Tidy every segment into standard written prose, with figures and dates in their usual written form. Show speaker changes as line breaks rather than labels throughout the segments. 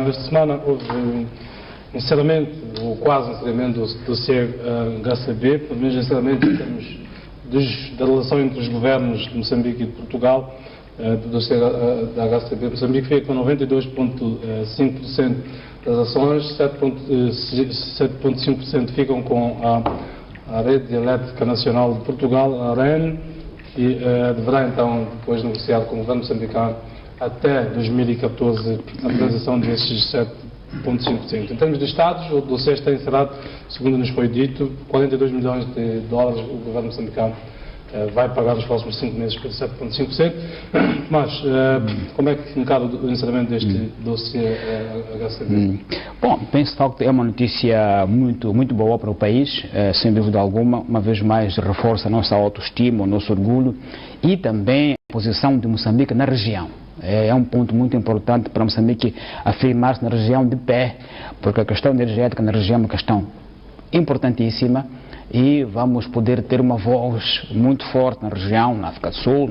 esta semana houve encerramento, ou quase encerramento, do dossiê HCB, pelo menos encerramento em termos da relação entre os governos de Moçambique e de Portugal. Do dossiê da HCB, Moçambique fica com 92,5% das ações, 7,5% ficam com a Rede Elétrica Nacional de Portugal, a REN, e deverá então depois negociar com o governo moçambicano até 2014 a transição desses 7,5%. Em termos de Estados, o dossiê está encerrado, segundo nos foi dito, 42 milhões de dólares o governo moçambicano vai pagar nos próximos 5 meses por 7,5%. Mas como é que encara o encerramento deste dossiê HCB?
Bom, penso de facto que é uma notícia muito boa para o país, sem dúvida alguma. Uma vez mais reforça a nossa autoestima, o nosso orgulho e também a posição de Moçambique na região. É um ponto muito importante para Moçambique afirmar-se na região de pé, porque a questão energética na região é uma questão importantíssima e vamos poder ter uma voz muito forte na região, na África do Sul,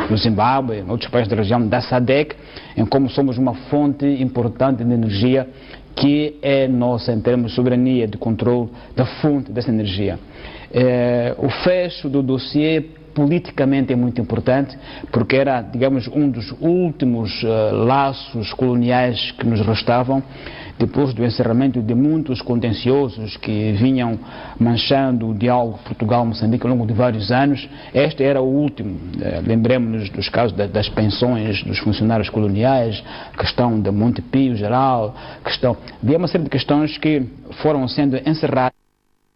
no Zimbábue, em outros países da região da SADC, em como somos uma fonte importante de energia que é nossa em termos de soberania, de controle da fonte dessa energia. O fecho do dossiê politicamente é muito importante, porque era, digamos, um dos últimos laços coloniais que nos restavam, depois do encerramento de muitos contenciosos que vinham manchando o diálogo Portugal-Moçambique ao longo de vários anos. Este era o último. Lembremos-nos dos casos das pensões dos funcionários coloniais, questão da Monte Pio geral, havia uma série de questões que foram sendo encerradas,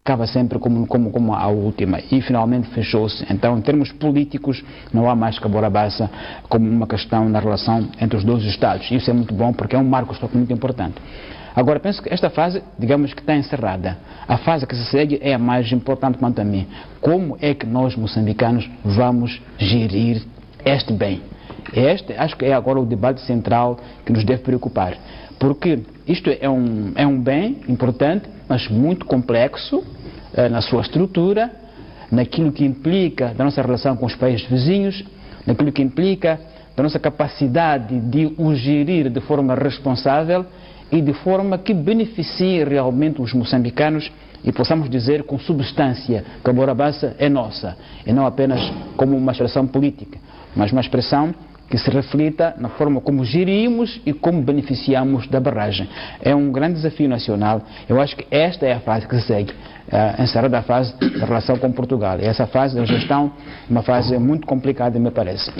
acaba sempre como a última, e finalmente fechou-se. Então, em termos políticos, não há mais Cabora Bassa como uma questão na relação entre os dois Estados. Isso é muito bom, porque é um marco histórico muito importante. Agora, penso que esta fase, digamos que está encerrada. A fase que se segue é a mais importante quanto a mim. Como é que nós, moçambicanos, vamos gerir este bem? Este, acho que é agora o debate central que nos deve preocupar. Porque isto é um bem importante, mas muito complexo na sua estrutura, naquilo que implica da nossa relação com os países vizinhos, naquilo que implica da nossa capacidade de o gerir de forma responsável e de forma que beneficie realmente os moçambicanos e possamos dizer com substância que a Cabora Bassa é nossa, e não apenas como uma expressão política, mas uma expressão que se reflita na forma como gerimos e como beneficiamos da barragem. É um grande desafio nacional. Eu acho que esta é a fase que se segue, encerrada a fase da relação com Portugal. E essa fase da gestão é uma fase muito complicada, me parece.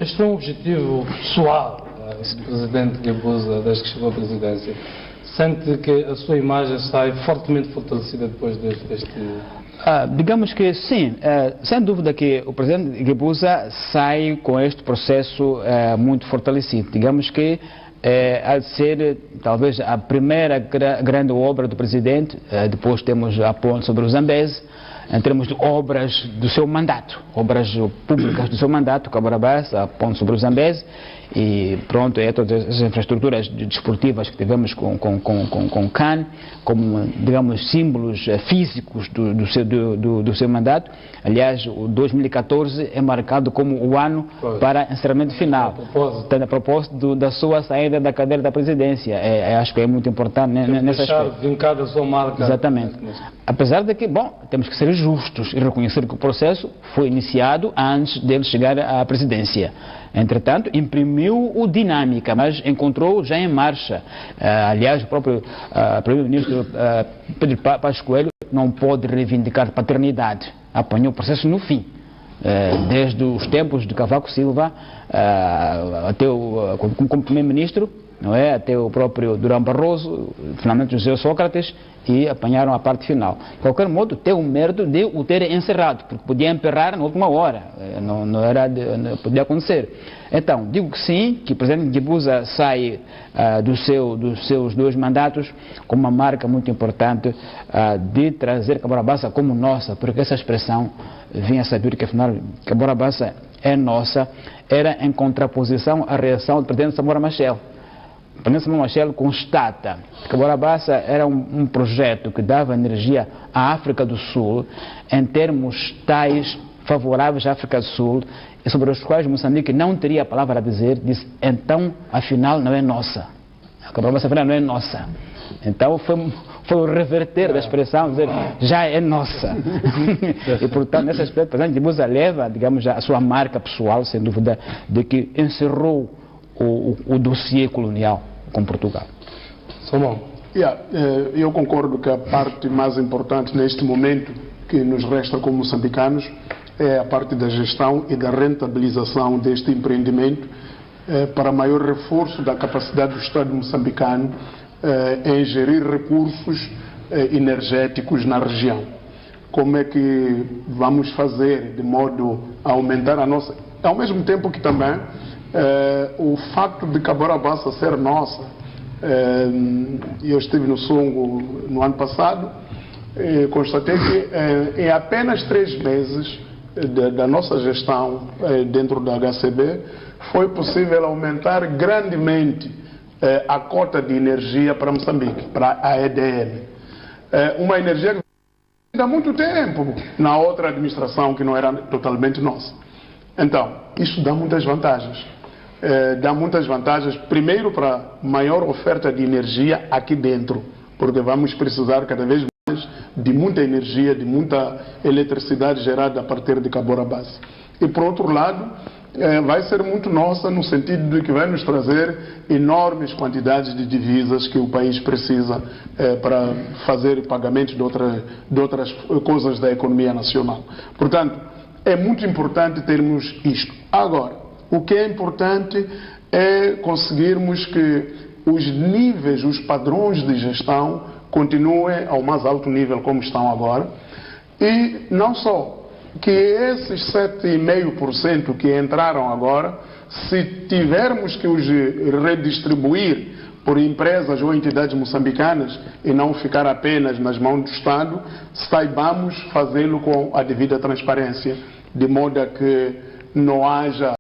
Este é um objetivo pessoal do Presidente Guebuza, desde que chegou à presidência. Sente que a sua imagem sai fortemente fortalecida depois deste...
Digamos que sim, sem dúvida que o Presidente Guebuza sai com este processo muito fortalecido. Digamos que há de ser talvez a primeira grande obra do Presidente, depois temos a ponte sobre o Zambeze, em termos de obras do seu mandato, obras públicas do seu mandato, Cabora Bassa, a ponte sobre o Zambeze, e pronto, todas as infraestruturas desportivas que tivemos com CAN, como, digamos, símbolos físicos do seu mandato. Aliás, o 2014 é marcado como o ano para encerramento final, a propósito da sua saída da cadeira da presidência. Acho que é muito importante nesse aspecto.
Vincada a sua marca.
Exatamente. Apesar de que, bom, temos que ser justos e reconhecer que o processo foi iniciado antes dele chegar à presidência. Entretanto, imprimiu o dinâmica, mas encontrou já em marcha. Aliás, o próprio primeiro-ministro Pedro Passos Coelho não pode reivindicar paternidade. Apanhou o processo no fim. Desde os tempos de Cavaco Silva até como primeiro-ministro, não é? Até o próprio Durão Barroso, finalmente José Sócrates, e apanharam a parte final. De qualquer modo, tem o mérito de o terem encerrado, porque podia emperrar na última hora, não podia acontecer. Então, digo que sim, que o Presidente Guebuza sai dos seus 2 mandatos com uma marca muito importante de trazer Cabora Bassa como nossa, porque essa expressão vinha a saber que afinal Cabora Bassa é nossa, era em contraposição à reação do Presidente Samora Machel. O Presidente Samora Machel constata que Cabora Bassa era um projeto que dava energia à África do Sul em termos tais favoráveis à África do Sul e sobre os quais Moçambique não teria a palavra a dizer, disse, então, afinal, não é nossa. A Cabora Bassa não é nossa. Então foi o reverter da expressão, dizer, já é nossa. E portanto, nesse aspecto, o presidente de Busa leva, digamos, a sua marca pessoal, sem dúvida, de que encerrou o dossiê colonial com Portugal.
Eu concordo que a parte mais importante neste momento que nos resta como moçambicanos é a parte da gestão e da rentabilização deste empreendimento para maior reforço da capacidade do Estado moçambicano em gerir recursos energéticos na região. Como é que vamos fazer de modo a aumentar a nossa... Ao mesmo tempo que também o facto de Cabora Bassa ser nossa, eu estive no Songo no ano passado, constatei que em apenas 3 meses da nossa gestão dentro da HCB foi possível aumentar grandemente a cota de energia para Moçambique, para a EDM. Uma energia que há muito tempo na outra administração que não era totalmente nossa. Então, isso dá muitas vantagens. Dá muitas vantagens, primeiro para maior oferta de energia aqui dentro, porque vamos precisar cada vez mais de muita energia, de muita eletricidade gerada a partir de Cabora Bassa. E por outro lado, vai ser muito nossa no sentido de que vai nos trazer enormes quantidades de divisas que o país precisa para fazer pagamentos de outras coisas da economia nacional. Portanto, é muito importante termos isto. Agora, o que é importante é conseguirmos que os níveis, os padrões de gestão continuem ao mais alto nível como estão agora. E não só, que esses 7,5% que entraram agora, se tivermos que os redistribuir por empresas ou entidades moçambicanas e não ficar apenas nas mãos do Estado, saibamos fazê-lo com a devida transparência, de modo a que não haja